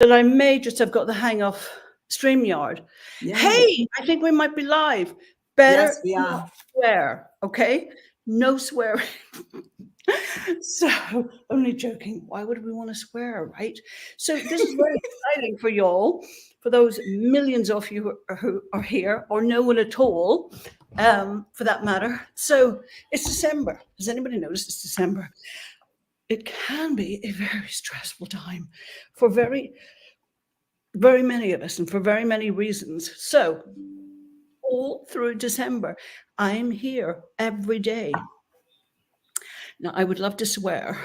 that I may just have got the hang of StreamYard. Yes. Hey, I think we might be live. Better Yes, we not are. swear, okay? No swearing. So, only joking. Why would we want to swear, right? So, this is very exciting for y'all, for those millions of you who are here, or no one at all, for that matter. So, it's December. Has anybody noticed it's December? It can be a very stressful time for very many of us and for very many reasons. So, all through December, I'm here every day. Now, I would love to swear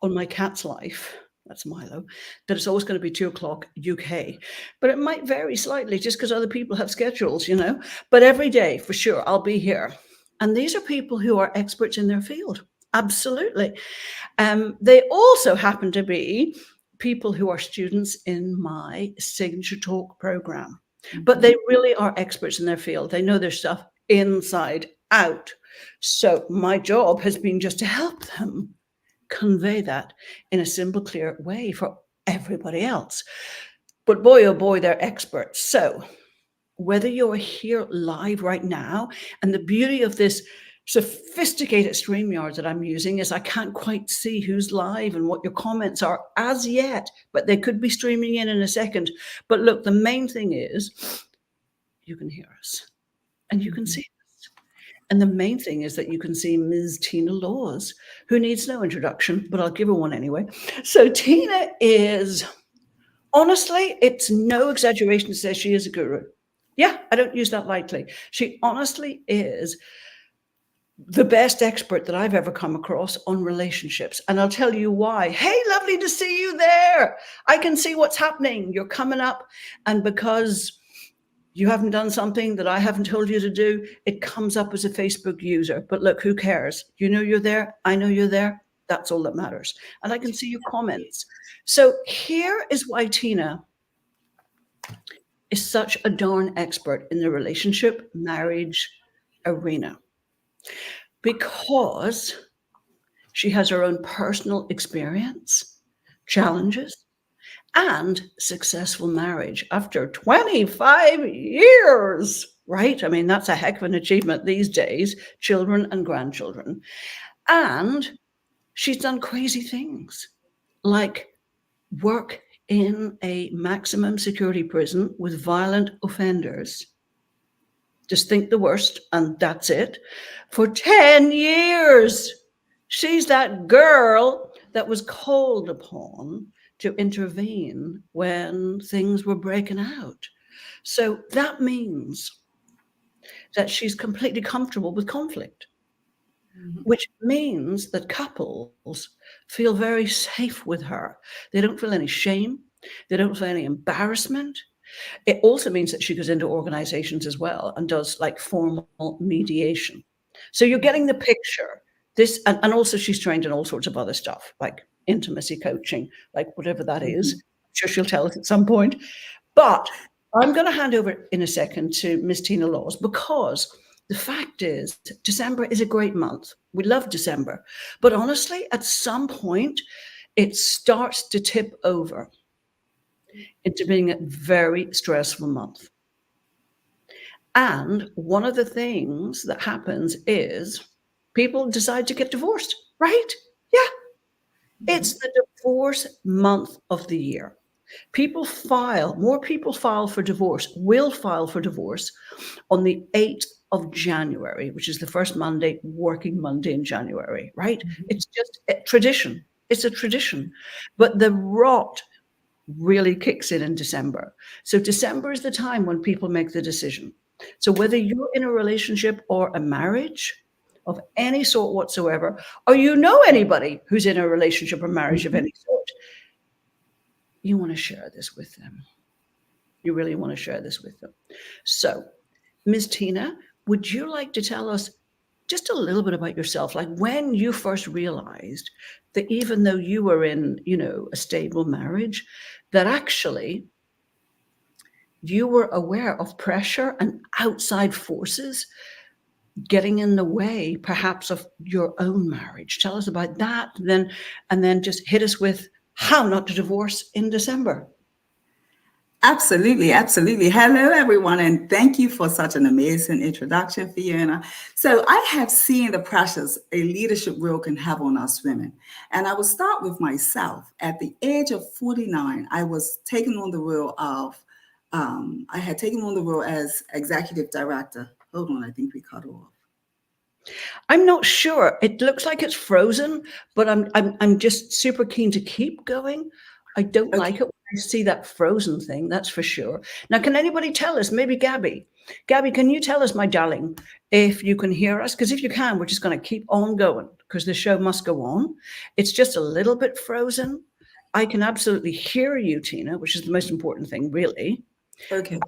on my cat's life, that's Milo, that it's always going to be 2 o'clock UK. But it might vary slightly just because other people have schedules, you know. But every day, for sure, I'll be here. And these are people who are experts in their field. Absolutely. They also happen to be people who are students in my Signature Talk program. But they really are experts in their field. They know their stuff inside out. So my job has been just to help them convey that in a simple, clear way for everybody else. But boy, oh boy, they're experts. So whether you're here live right now, and the beauty of this sophisticated StreamYard that I'm using is I can't quite see who's live and what your comments are as yet, but they could be streaming in a second. But look, the main thing is you can hear us and you can see us. And the main thing is that you can see Ms. Tina Laws, who needs no introduction, but I'll give her one anyway. So Tina is, honestly, it's no exaggeration to say she is a guru. Yeah, I don't use that lightly. She honestly is the best expert that I've ever come across on relationships. And I'll tell you why. Hey, lovely to see you there. I can see what's happening. You're coming up. And because you haven't done something that I haven't told you to do, it comes up as a Facebook user. But look, who cares? You know you're there. I know you're there. That's all that matters. And I can see your comments. So here is why Tina is such a darn expert in the relationship, marriage arena. Because she has her own personal experience, challenges, and successful marriage after 25 years, right? I mean, that's a heck of an achievement these days, children and grandchildren. And she's done crazy things like work in a maximum security prison with violent offenders. Just think the worst, and that's it. For 10 years. She's that girl that was called upon to intervene when things were breaking out. So that means that she's completely comfortable with conflict, which means that couples feel very safe with her. They don't feel any shame. They don't feel any embarrassment. It also means that she goes into organizations as well and does like formal mediation. So you're getting the picture. This, and also she's trained in all sorts of other stuff, like intimacy coaching, like whatever that is. I'm sure she'll tell us at some point. But I'm going to hand over in a second to Miss Tina Laws, because the fact is, December is a great month. We love December. But honestly, at some point, it starts to tip over into being a very stressful month. And one of the things that happens is people decide to get divorced, right? Yeah. It's the divorce month of the year. More people will file for divorce on the 8th of January, which is the first working Monday in January, right? It's just a tradition. It's a tradition. But the rot really kicks in December. So December is the time when people make the decision. So whether you're in a relationship or a marriage of any sort whatsoever, or you know anybody who's in a relationship or marriage of any sort, you want to share this with them. You really want to share this with them. So, Ms. Tina, would you like to tell us just a little bit about yourself, like when you first realized that even though you were in, a stable marriage, that actually you were aware of pressure and outside forces getting in the way, perhaps, of your own marriage. Tell us about that, and then just hit us with How Not to Divorce in December. Absolutely, absolutely. Hello, everyone, and thank you for such an amazing introduction, Fiona. So, I have seen the pressures a leadership role can have on us women. And I will start with myself. At the age of 49, I was taken on the role of, I had taken on the role as executive director. Hold on, I think we cut off. I'm not sure. It looks like it's frozen, but I'm just super keen to keep going. I don't like Okay, it when I see that frozen thing, that's for sure. Now, can anybody tell us, maybe Gabby? Gabby, can you tell us, my darling, if you can hear us? Because if you can, we're just going to keep on going because the show must go on. It's just a little bit frozen. I can absolutely hear you, Tina, which is the most important thing, really. okay.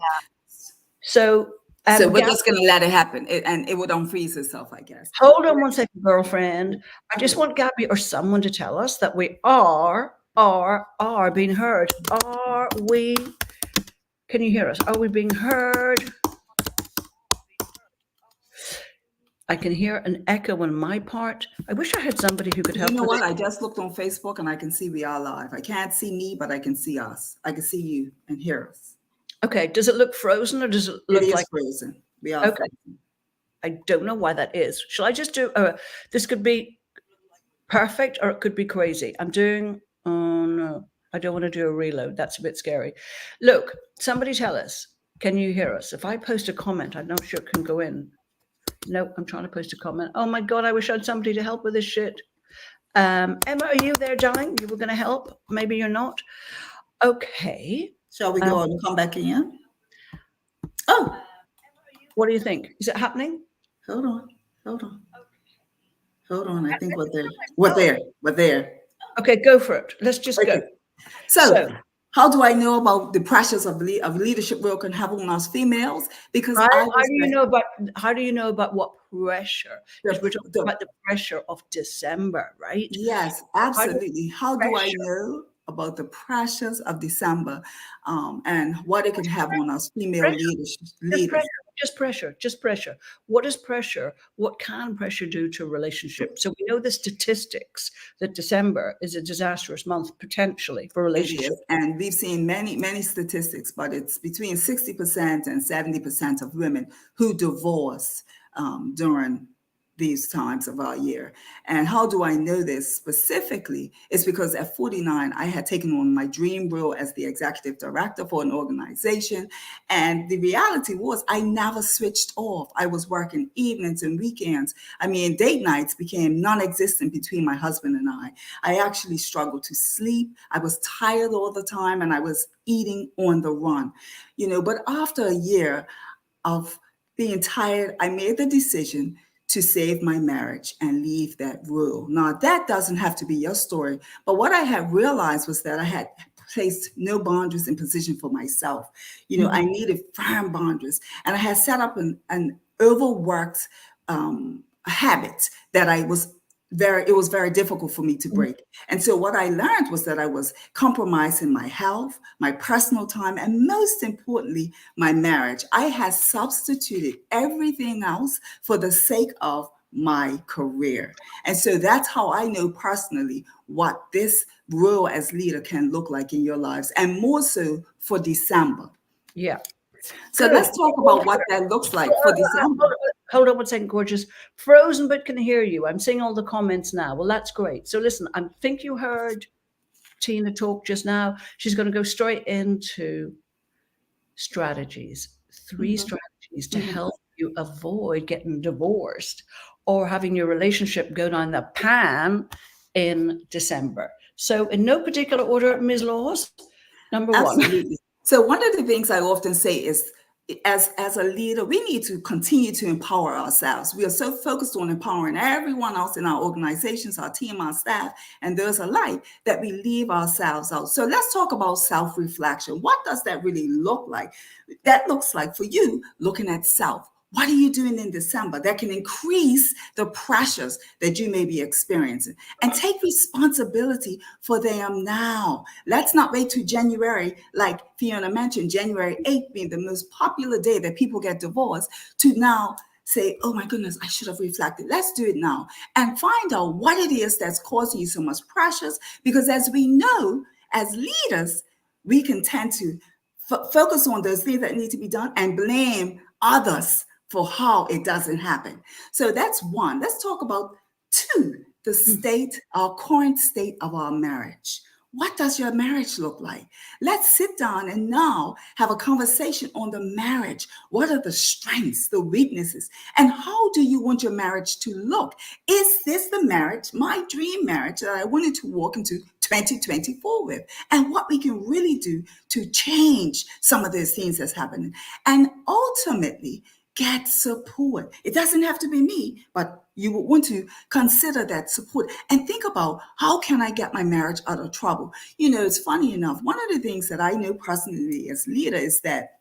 So, So, we're Gabby, just going to let it happen, and it will unfreeze itself, I guess. hold on one second, girlfriend. I just want Gabby or someone to tell us that we are being heard. Are we? Can you hear us? Are we being heard? I can hear an echo on my part. I wish I had somebody who could You help know with what? it. I just looked on Facebook and I can see we are live. I can't see me, but I can see us. I can see you and hear us. Okay, does it look frozen or does it It look is like? frozen. We are Okay, frozen. I don't know why that is. Shall I just do? This could be perfect or it could be crazy. I'm doing. Oh no, I don't want to do a reload. That's a bit scary. Look, somebody tell us. Can you hear us? If I post a comment, I'm not sure it can go in. No, I'm trying to post a comment. Oh my God, I wish I had somebody to help with this shit. Emma, are you there, darling? You were going to help? Maybe you're not. Okay. Shall we Um, go and come back in? Oh, what do you think? Is it happening? hold on. Hold on. Hold on. I think we're there. We're there. We're there. Okay, go for it. Let's just go. Okay. So, So, how do I know about the pressures of leadership role can have on us females? Because I how was do you know about what pressure? Because we're talking the about the pressure of December, right? yes, How do you absolutely. How do I pressure? know about the pressures of December, and what it can have on us female Pressure. leaders? Just Leaders. pressure, just pressure, just pressure. What is pressure? What can pressure do to a relationship? So we know the statistics that December is a disastrous month potentially for It relationships. is, and we've seen many statistics, but it's between 60% and 70% of women who divorce during these times of our year. And how do I know this specifically? It's because at 49, I had taken on my dream role as the executive director for an organization. And the reality was, I never switched off. I was working evenings and weekends. I mean, date nights became non existent between my husband and I. I actually struggled to sleep. I was tired all the time and I was eating on the run, but after a year of being tired, I made the decision to save my marriage and leave that rule. Now, that doesn't have to be your story, but what I had realized was that I had placed no boundaries in position for myself. I Mhm. needed firm boundaries, and I had set up an overworked habit that it was very difficult for me to Mhm. break. And so what I learned was that I was compromising my health, my personal time, and most importantly, my marriage. I had substituted everything else for the sake of my career. And so that's how I know personally what this role as leader can look like in your lives, and more so for December. Yeah. So Good. let's talk about what that looks like for December. Hold on one second, gorgeous. Frozen but can hear you. I'm seeing all the comments now. Well, that's great. So listen, I think you heard Tina talk just now. She's going to go straight into strategies, three Mhm, strategies to mhm. help you avoid getting divorced or having your relationship go down the pan in December. So, in no particular order, Ms. Laws, number one. Absolutely. So one of the things I often say is, as a leader, we need to continue to empower ourselves. We are so focused on empowering everyone else in our organizations, our team, our staff, and those alike, that we leave ourselves out. So let's talk about self-reflection. What does that really look like? That looks like, for you, looking at self. What are you doing in December that can increase the pressures that you may be experiencing? And take responsibility for them now. Let's not wait till January, like Fiona mentioned, January 8th being the most popular day that people get divorced, to now say, oh my goodness, I should have reflected. Let's do it now and find out what it is that's causing you so much pressures. Because as we know, as leaders, we can tend to focus on those things that need to be done and blame others for how it doesn't happen. So that's one. Let's talk about two, the state, our current state of our marriage. What does your marriage look like? Let's sit down and now have a conversation on the marriage. What are the strengths, the weaknesses, and how do you want your marriage to look? Is this the marriage, my dream marriage that I wanted to walk into 2024 with? And what we can really do to change some of those things that's happening. And ultimately, get support. It doesn't have to be me, but you would want to consider that support and think about, how can I get my marriage out of trouble? You know, it's funny enough, one of the things that I know personally as leader is that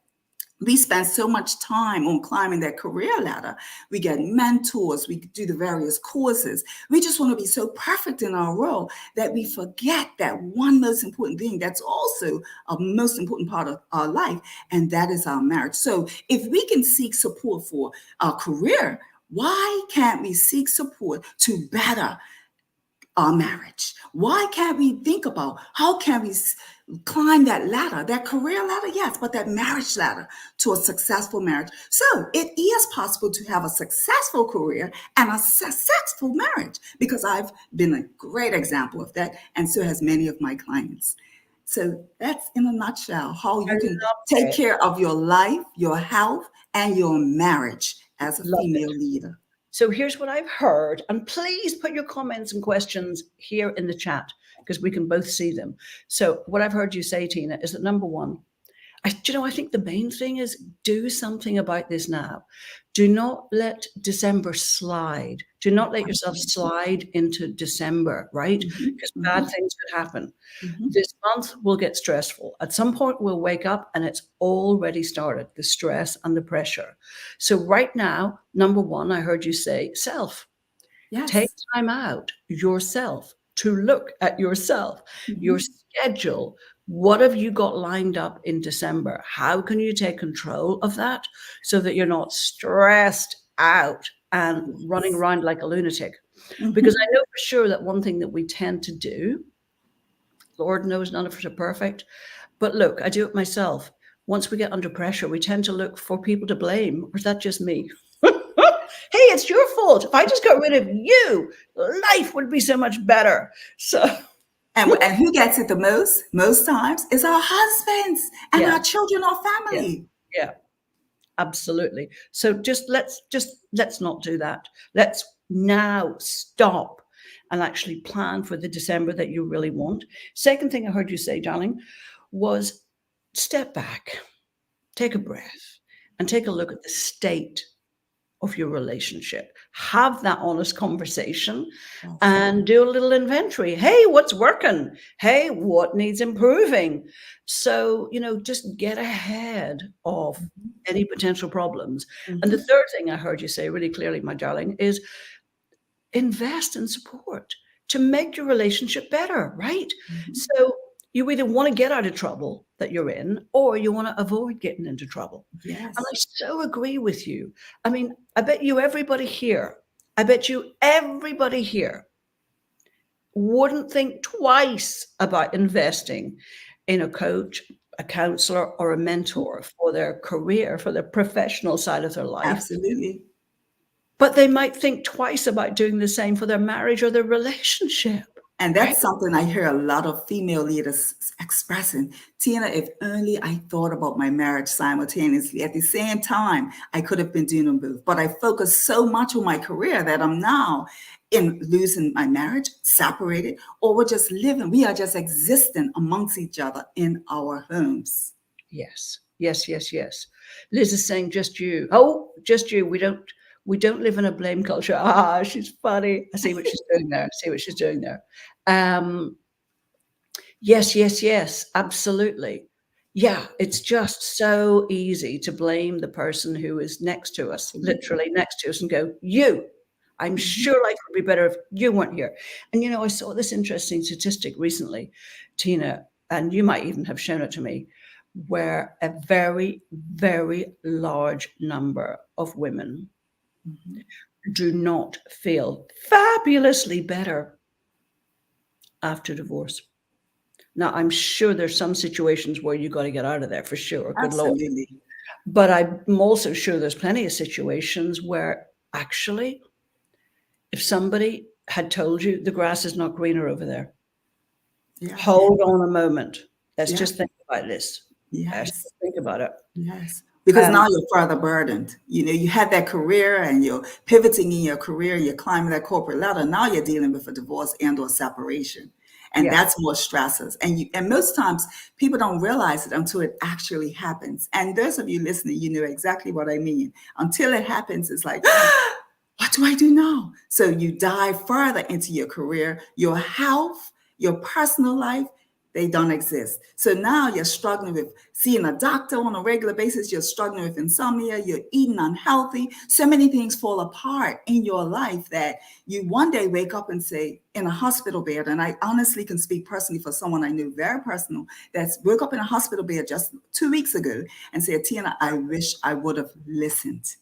we spend so much time on climbing that career ladder. We get mentors, we do the various courses. We just want to be so perfect in our role that we forget that one most important thing that's also a most important part of our life, and that is our marriage. So if we can seek support for our career, why can't we seek support to better our marriage? Why can't we think about how can we climb that ladder, that career ladder, yes, but that marriage ladder to a successful marriage? So it is possible to have a successful career and a successful marriage, because I've been a great example of that, and so has many of my clients. So that's in a nutshell how I you can love take it. care of your life, your health, and your marriage as a Love it. female leader. So here's what I've heard, and please put your comments and questions here in the chat because we can both see them. So what I've heard you say, Tina, is that number one, I think the main thing is do something about this now. Do not let December slide. Do not let yourself slide into December, right? Because bad things could happen. This month will get stressful. At some point, we'll wake up and it's already started, the stress and the pressure. So right now, number one, I heard you say self. Yes. Take time out yourself to look at yourself, your schedule. What have you got lined up in December? How can you take control of that so that you're not stressed out and running around like a lunatic? Because I know for sure that one thing that we tend to do, Lord knows none of us are perfect, but look, I do it myself. Once we get under pressure, we tend to look for people to blame. Or is that just me? Hey, it's your fault. If I just got rid of you, life would be so much better. So, And who gets it the most times, is our husbands and Yeah. our children, our family. yeah, absolutely. So let's not do that. Let's now stop and actually plan for the December that you really want. Second thing I heard you say, darling, was step back, take a breath, and take a look at the state of your relationship. Have that honest conversation and do a little inventory. Hey, what's working? Hey, what needs improving? So, just get ahead of any potential problems. And the third thing I heard you say really clearly, my darling, is invest in support to make your relationship better, right? So you either want to get out of trouble that you're in, or you want to avoid getting into trouble. Yes. And I so agree with you. I mean, I bet you everybody here wouldn't think twice about investing in a coach, a counselor, or a mentor for their career, for the professional side of their life. Absolutely. But they might think twice about doing the same for their marriage or their relationship. And that's something I hear a lot of female leaders expressing. Tina, if only I thought about my marriage simultaneously. At the same time, I could have been doing them both. But I focused so much on my career that I'm now in losing my marriage, separated, or we're just living. We are just existing amongst each other in our homes. Yes. Liz is saying just you. Oh, just you. We don't live in a blame culture. Ah, she's funny. I see what she's doing there. Yes, absolutely. Yeah, it's just so easy to blame the person who is next to us, literally next to us, and go, you. I'm sure life would be better if you weren't here. And I saw this interesting statistic recently, Tina, and you might even have shown it to me, where a very, very large number of women Mhm. do not feel fabulously better after divorce. Now, I'm sure there's some situations where you got to get out of there for sure. Good Lord. Absolutely. But I'm also sure there's plenty of situations where actually, if somebody had told you the grass is not greener over there, Yeah. hold on a moment. Let's Yeah. just think about this. Let's Yes. just think about it. Yes. Because Um, now you're further burdened. You know, you had that career and you're pivoting in your career, you're climbing that corporate ladder. Now you're dealing with a divorce and or separation. And yeah, that's more stresses. And most times people don't realize it until it actually happens. And those of you listening, you know exactly what I mean. Until it happens, it's like, what do I do now? So you dive further into your career, your health, your personal life, they don't exist. So now you're struggling with seeing a doctor on a regular basis, you're struggling with insomnia, you're eating unhealthy. So many things fall apart in your life that you one day wake up and say, in a hospital bed, and I honestly can speak personally for someone I knew very personal that's woke up in a hospital bed just 2 weeks ago and said, Tina, I wish I would have listened.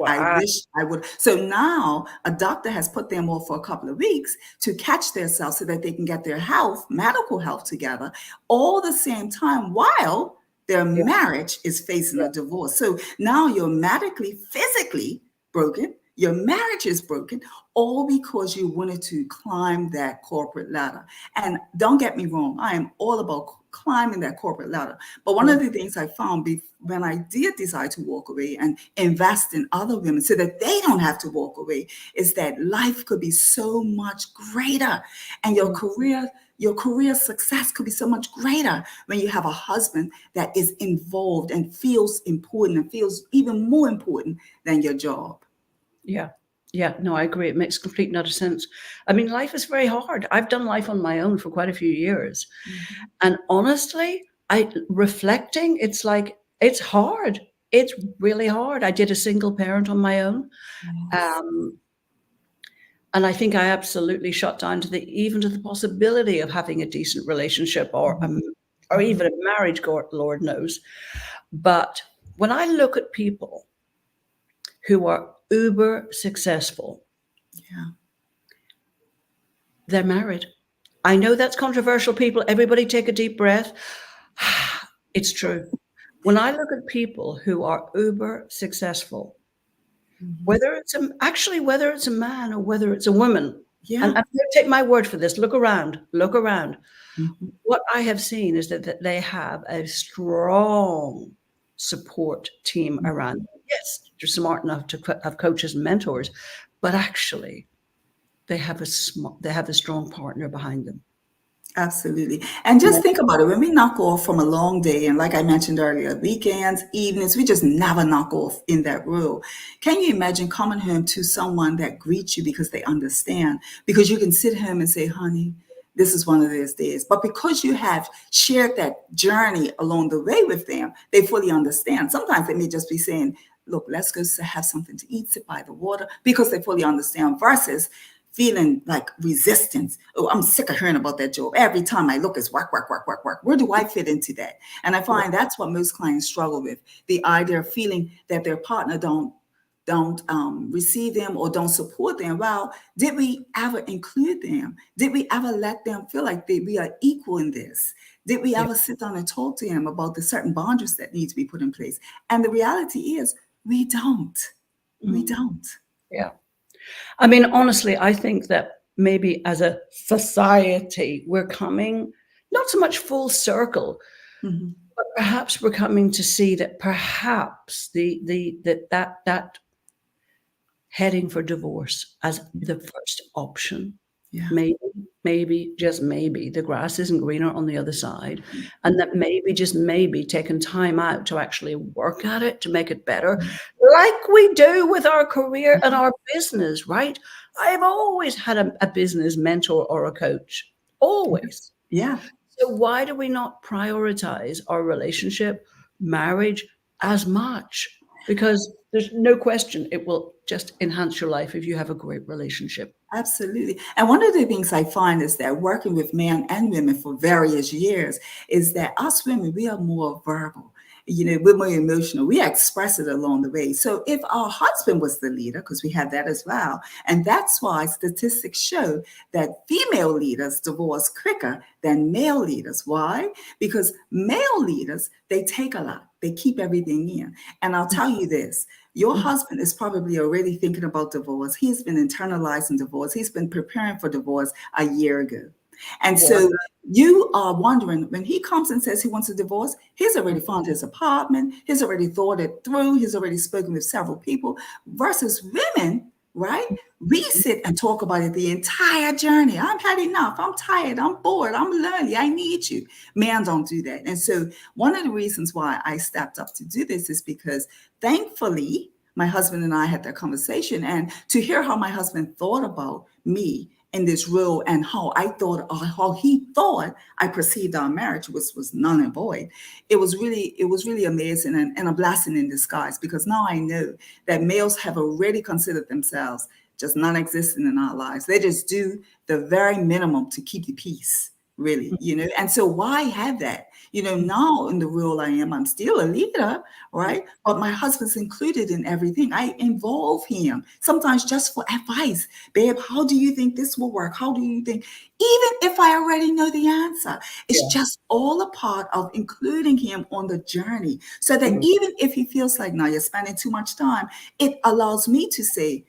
I wow, wish I would. So now a doctor has put them off for a couple of weeks to catch themselves so that they can get their health, medical health together, all the same time while their yeah, marriage is facing yeah, a divorce. So now you're medically, physically broken. Your marriage is broken, all because you wanted to climb that corporate ladder. And don't get me wrong, I am all about climbing that corporate ladder. But one yeah, of the things I found when I did decide to walk away and invest in other women so that they don't have to walk away is that life could be so much greater and mm, your career success could be so much greater when you have a husband that is involved and feels important and feels even more important than your job. yeah. Yeah, no, I agree. It makes complete and utter sense. I mean, life is very hard. I've done life on my own for quite a few years. Mhm. And honestly, I reflecting, it's like it's hard. It's really hard. I did a single parent on my own. Yes. Um, and I think I absolutely shut down to the even to the possibility of having a decent relationship Mhm. or Mhm. even a marriage, Lord knows. But when I look at people who are uber successful, Yeah. they're married. I know that's controversial, people. Everybody take a deep breath. It's true. When I look at people who are uber successful, Mhm. whether it's a man or whether it's a woman, and Yeah. don't take my word for this, look around, look around. Mhm. What I have seen is that they have a strong support team around Mhm. them. Yes, they're smart enough to have coaches and mentors, but actually they have a strong partner behind them. Absolutely. And just think about it. When we knock off from a long day, and like I mentioned earlier, weekends, evenings, we just never knock off in that rule. Can you imagine coming home to someone that greets you because they understand? Because you can sit home and say, honey, this is one of those days. But because you have shared that journey along the way with them, they fully understand. Sometimes they may just be saying, look, let's go have something to eat, sit by the water, because they fully understand versus feeling like resistance. Oh, I'm sick of hearing about that job. Every time I look, it's work, work, work, work, work. Where do I fit into that? And I Yeah. find that's what most clients struggle with: the idea of feeling that their partner don't receive them or don't support them. Well, did we ever include them? Did we ever let them feel like we are equal in this? Did we Yeah. ever sit down and talk to them about the certain boundaries that need to be put in place? And the reality is, we don't. We Mm. don't. Yeah. I mean, honestly, I think that maybe as a society, we're coming not so much full circle, Mhm. but perhaps we're coming to see that perhaps that heading for divorce as the first option, Yeah. maybe, maybe, just maybe the grass isn't greener on the other side, and that maybe, just maybe, taking time out to actually work at it to make it better, like we do with our career and our business, right? I've always had a business mentor or a coach, always. Yeah. So why do we not prioritize our relationship, marriage as much? Because there's no question it will just enhance your life if you have a great relationship. Absolutely. And one of the things I find is that working with men and women for various years is that us women, we are more verbal. we're more emotional. We express it along the way. So if our husband was the leader, because we have that as well, and that's why statistics show that female leaders divorce quicker than male leaders. Why? Because male leaders, they take a lot. They keep everything in. And I'll tell you this, your husband is probably already thinking about divorce. He's been internalizing divorce. He's been preparing for divorce a year ago. And so you are wondering, when he comes and says he wants a divorce, he's already found his apartment. He's already thought it through. He's already spoken with several people versus women, right? We sit and talk about it the entire journey. I've had enough. I'm tired. I'm bored. I'm lonely. I need you. Men don't do that. And so one of the reasons why I stepped up to do this is because thankfully, my husband and I had that conversation, and to hear how my husband thought about me in this role and how he thought I perceived our marriage was null and void. It was really amazing and a blessing in disguise, because now I know that males have already considered themselves just non-existent in our lives. They just do the very minimum to keep the peace, really, And so why have that? Now in the role I am, I'm still a leader, right? But my husband's included in everything. I involve him sometimes just for advice. Babe, how do you think this will work? How do you think? Even if I already know the answer, it's just all a part of including him on the journey, so that even if he feels like, now you're spending too much time, it allows me to say,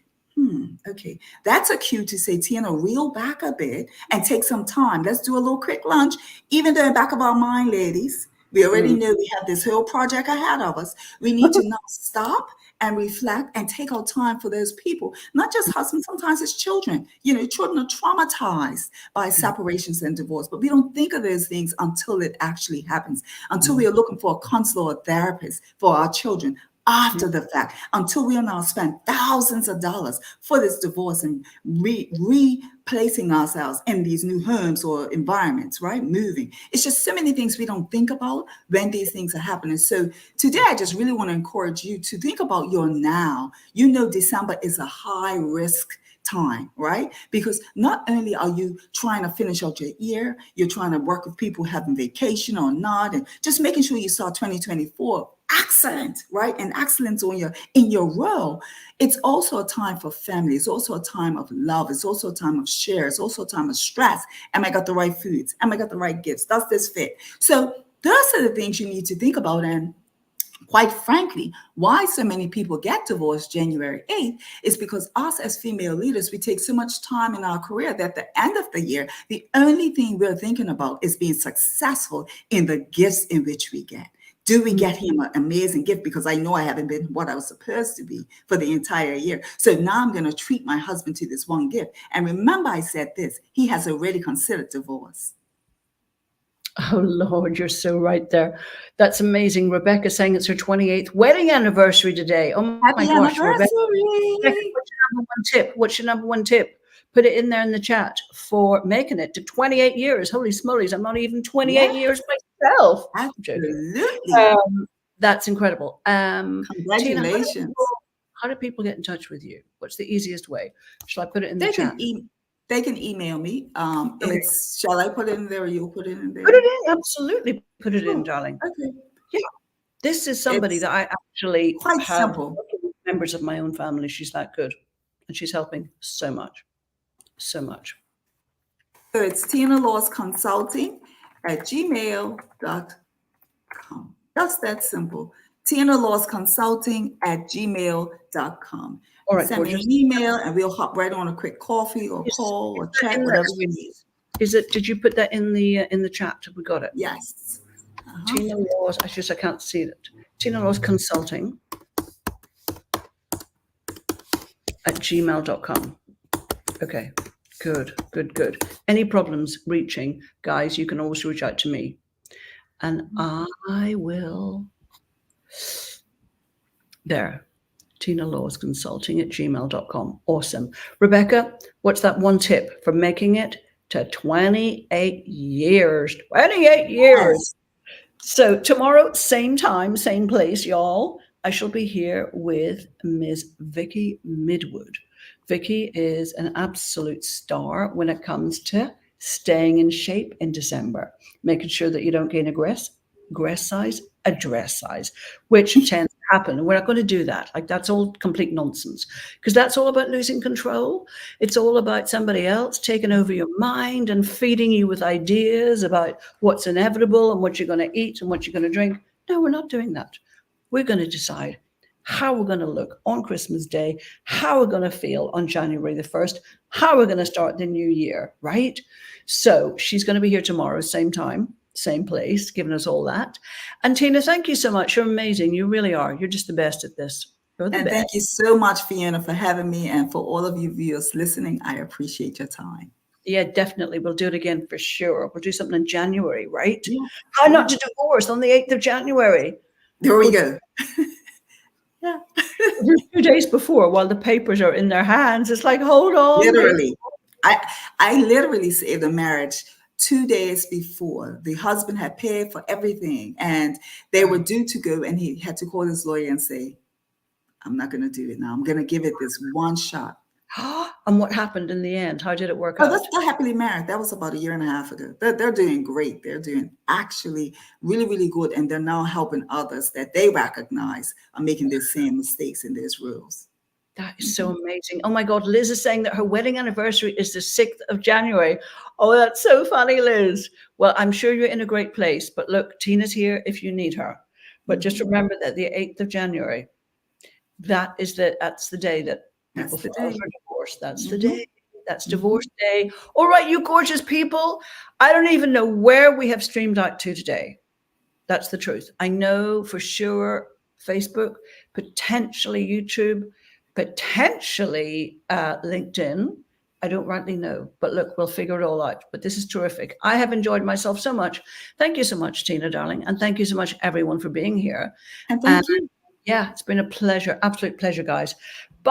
okay, that's a cue to say, Tina, reel back a bit and take some time. Let's do a little quick lunch. Even though in the back of our mind, ladies, we already know we have this whole project ahead of us. We need to now stop and reflect and take our time for those people, not just husbands. Sometimes it's children. Children are traumatized by separations and divorce, but we don't think of those things until it actually happens, until we are looking for a counselor or therapist for our children after the fact, until we are now spend thousands of dollars for this divorce and replacing ourselves in these new homes or environments, right? Moving. It's just so many things we don't think about when these things are happening. So today, I just really want to encourage you to think about your now. December is a high risk time, right? Because not only are you trying to finish out your year, you're trying to work with people having vacation or not, and just making sure you start 2024 excellent, right? And excellence in your role. It's also a time for family. It's also a time of love. It's also a time of share. It's also a time of stress. Am I got the right foods? Am I got the right gifts? Does this fit? So those are the things you need to think about. And quite frankly, why so many people get divorced January 8th is because us as female leaders, we take so much time in our career that at the end of the year, the only thing we're thinking about is being successful in the gifts in which we get. Do we get him an amazing gift? Because I know I haven't been what I was supposed to be for the entire year. So now I'm going to treat my husband to this one gift. And remember, I said this, he has already considered divorce. Oh, Lord, you're so right there. That's amazing. Rebecca saying it's her 28th wedding anniversary today. Oh, my Happy gosh, anniversary. Rebecca, what's your number one tip? What's your number one tip? Put it in there in the chat for making it to 28 years. Holy smolies, I'm not even 28 years myself. Absolutely. That's incredible. Congratulations. Tina, how do people get in touch with you? What's the easiest way? Shall I put it in the chat? They can email me. Shall I put it in there, or you'll put it in there? Put it in. Absolutely. Put it in, darling. Okay. Yeah. This is somebody that I actually quite have simple. Members of my own family. She's that good. And she's helping so much. So much. So it's Tina Laws Consulting at gmail.com. Just that simple. Tina Laws Consulting at gmail.com. All right, send me an email and we'll hop right on a quick coffee or call or chat, whatever you need. Did you put that in the chat? Have we got it? Yes. Tina Laws, I can't see it. Tina Laws Consulting at gmail.com. Okay, good. Any problems reaching, guys, you can always reach out to me. And I will. There. Tina Laws Consulting at gmail.com. Awesome. Rebecca, what's that one tip for making it to 28 years? 28 years. Yes. So tomorrow, same time, same place, y'all. I shall be here with Ms. Vicky Midwood. Vicky is an absolute star when it comes to staying in shape in December, making sure that you don't gain dress size, a dress size, which tends to happen. And we're not going to do that. Like, that's all complete nonsense, because that's all about losing control. It's all about somebody else taking over your mind and feeding you with ideas about what's inevitable and what you're going to eat and what you're going to drink. No, we're not doing that. We're going to decide how we're going to look on Christmas Day, how we're going to feel on January the 1st, how we're going to start the new year, right? So she's going to be here tomorrow, same time, same place, giving us all that. And Tina, thank you so much. You're amazing. You really are. You're just the best at this. You're the And best. thank you so much, Fiona, for having me. And for all of you viewers listening, I appreciate your time. Yeah, definitely. We'll do it again for sure. We'll do something in January, right? Yeah. How not to divorce on the 8th of January. There we go. Yeah. 2 days before, while the papers are in their hands, it's like, hold on. Literally. I literally saved a marriage 2 days before. The husband had paid for everything and they were due to go, and he had to call his lawyer and say, I'm not going to do it now. I'm going to give it this one shot. And what happened in the end? How did it work Oh, out? they're happily married. That was about a year and a half ago. They're doing great. They're doing actually really, really good. And they're now helping others that they recognize are making the same mistakes in these rules. That is so amazing. Oh my God, Liz is saying that her wedding anniversary is the 6th of January. Oh, that's so funny, Liz. Well, I'm sure you're in a great place, but look, Tina's here if you need her. But just remember that the 8th of January, that's the day that people file for divorce. That's the day. That's divorce day. All right, you gorgeous people. I don't even know where we have streamed out to today. That's the truth. I know for sure Facebook, potentially YouTube, potentially LinkedIn. I don't rightly know, but look, we'll figure it all out. But this is terrific. I have enjoyed myself so much. Thank you so much, Tina, darling. And thank you so much, everyone, for being here. And thank you. Yeah, it's been a pleasure, absolute pleasure, guys.